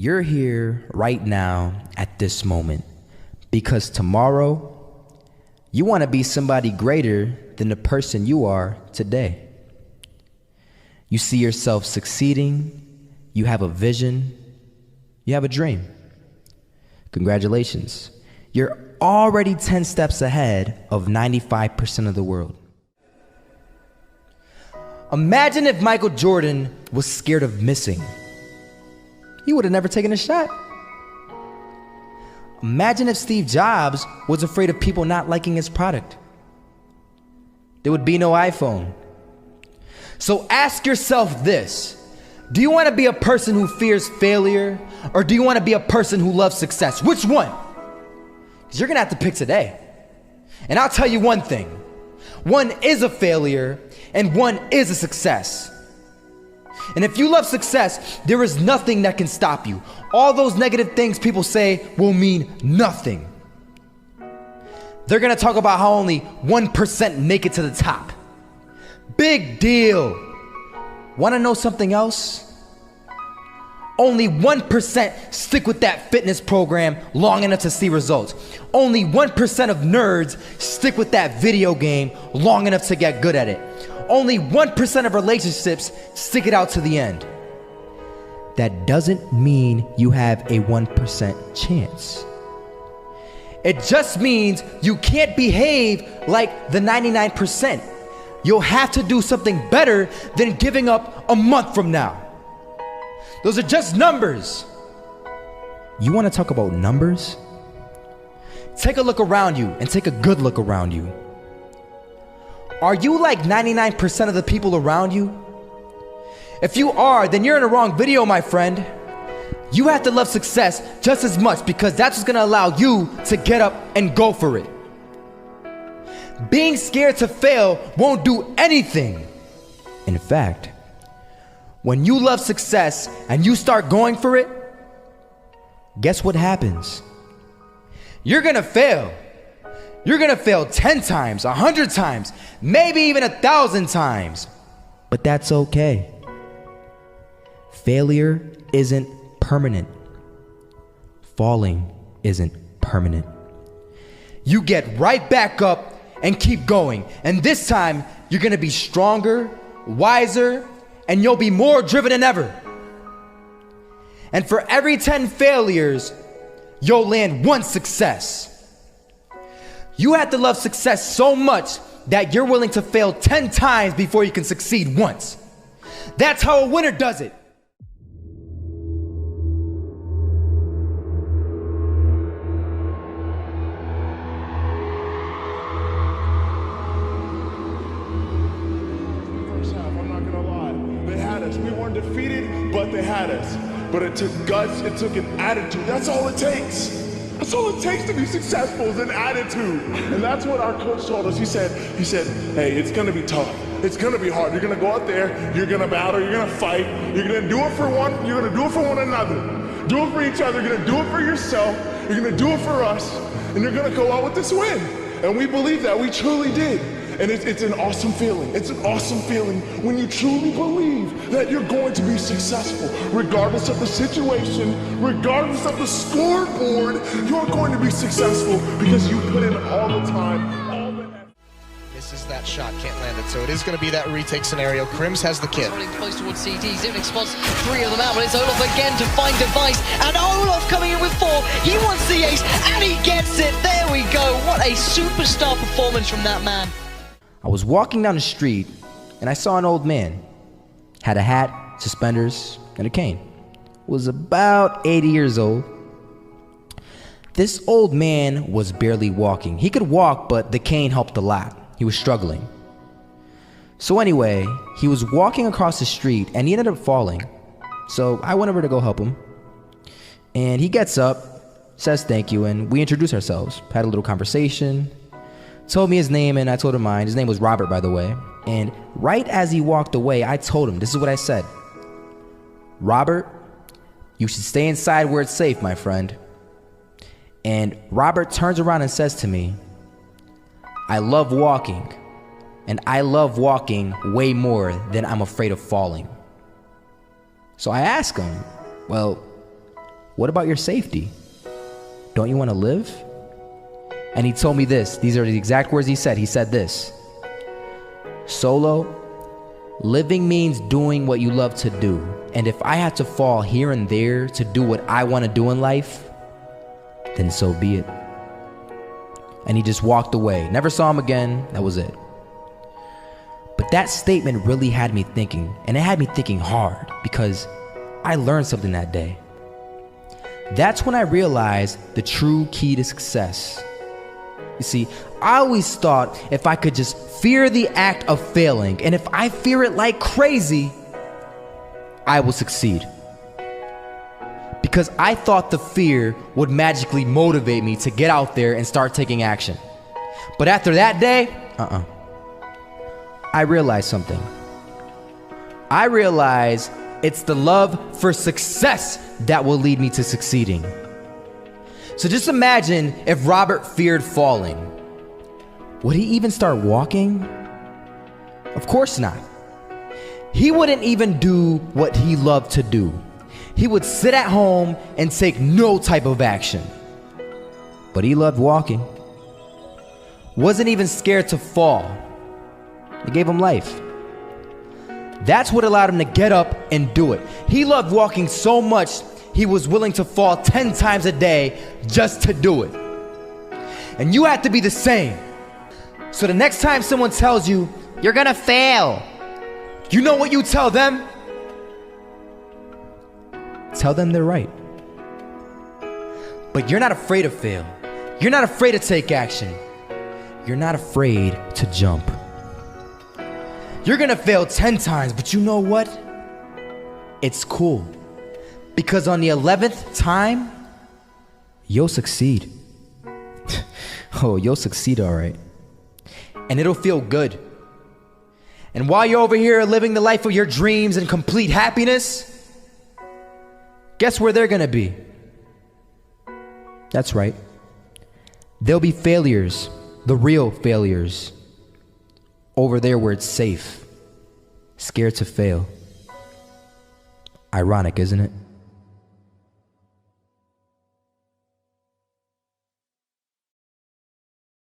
You're here right now at this moment because tomorrow you want to be somebody greater than the person you are today. You see yourself succeeding, you have a vision, you have a dream. Congratulations. You're already 10 steps ahead of 95% of the world. Imagine if Michael Jordan was scared of missing. He would have never taken a shot. Imagine if Steve Jobs was afraid of people not liking his product. There would be no iPhone. So ask yourself this: do you want to be a person who fears failure, or do you want to be a person who loves success? Which one? Because you're gonna have to pick today. And I'll tell you one thing: one is a failure and one is a success. And if you love success, there is nothing that can stop you. All those negative things people say will mean nothing. They're gonna talk about how only 1% make it to the top. Big deal. Wanna know something else? Only 1% stick with that fitness program long enough to see results. Only 1% of nerds stick with that video game long enough to get good at it. Only 1% of relationships stick it out to the end. That doesn't mean you have a 1% chance. It just means you can't behave like the 99%. You'll have to do something better than giving up a month from now. Those are just numbers. You want to talk about numbers? Take a look around you and take a good look around you. Are you like 99% of the people around you? If you are, then you're in the wrong video, my friend. You have to love success just as much because that's what's gonna allow you to get up and go for it. Being scared to fail won't do anything. In fact, when you love success and you start going for it, guess what happens? You're gonna fail. You're gonna fail 10 times, 100 times, maybe even 1,000 times. But that's okay. Failure isn't permanent. Falling isn't permanent. You get right back up and keep going. And this time, you're gonna be stronger, wiser, and you'll be more driven than ever. And for every 10 failures, you'll land one success. You have to love success so much that you're willing to fail 10 times before you can succeed once. That's how a winner does it. First half, I'm not gonna lie. They had us. We weren't defeated, but they had us. But it took guts, it took an attitude. That's all it takes. That's all it takes to be successful is an attitude. And that's what our coach told us. He said, hey, it's gonna be tough. It's gonna be hard. You're gonna go out there, you're gonna battle, you're gonna fight, you're gonna do it for one, you're gonna do it for one another. Do it for each other, you're gonna do it for yourself, you're gonna do it for us, and you're gonna go out with this win. And we believe that, we truly did. And it's an awesome feeling. It's an awesome feeling when you truly believe that you're going to be successful. Regardless of the situation, regardless of the scoreboard, you're going to be successful because you put in all the time, all the effort. Misses that shot, can't land it. So it is going to be that retake scenario. Krims has the kid. Running close towards CT. Zivnik spots 3 of them out, but it's Olaf again to find device. And Olaf coming in with 4. He wants the ace, and he gets it. There we go. What a superstar performance from that man. I was walking down the street and I saw an old man. Had a hat, suspenders, and a cane. Was about 80 years old. This old man was barely walking. He could walk, but the cane helped a lot. He was struggling. So anyway, he was walking across the street and he ended up falling. So I went over to go help him. And he gets up, says thank you, and we introduced ourselves. Had a little conversation. Told me his name and I told him mine. His name was Robert, by the way. And right as he walked away, I told him, this is what I said. Robert, you should stay inside where it's safe, my friend. And Robert turns around and says to me, I love walking, and I love walking way more than I'm afraid of falling. So I ask him, well, What about your safety? Don't you want to live? And he told me this. These are the exact words he said. He said this: Solo, living means doing what you love to do. And if I had to fall here and there to do what I want to do in life, then so be it. And he just walked away. Never saw him again. That was it. But that statement really had me thinking, and it had me thinking hard, because I learned something that day. That's when I realized the true key to success. You see, I always thought if I could just fear the act of failing, and if I fear it like crazy, I will succeed. Because I thought the fear would magically motivate me to get out there and start taking action. But after that day, I realized something. I realized it's the love for success that will lead me to succeeding. So just imagine if Robert feared falling. Would he even start walking? Of course not. He wouldn't even do what he loved to do. He would sit at home and take no type of action. But he loved walking. Wasn't even scared to fall. It gave him life. That's what allowed him to get up and do it. He loved walking so much, he was willing to fall 10 times a day just to do it. And you have to be the same. So the next time someone tells you, you're gonna fail, you know what you tell them? Tell them they're right. But you're not afraid to fail. You're not afraid to take action. You're not afraid to jump. You're gonna fail 10 times, but you know what? It's cool. Because on the 11th time, you'll succeed. Oh, you'll succeed, all right. And it'll feel good. And while you're over here living the life of your dreams and complete happiness, guess where they're gonna be? That's right. They'll be failures, the real failures. Over there where it's safe, scared to fail. Ironic, isn't it?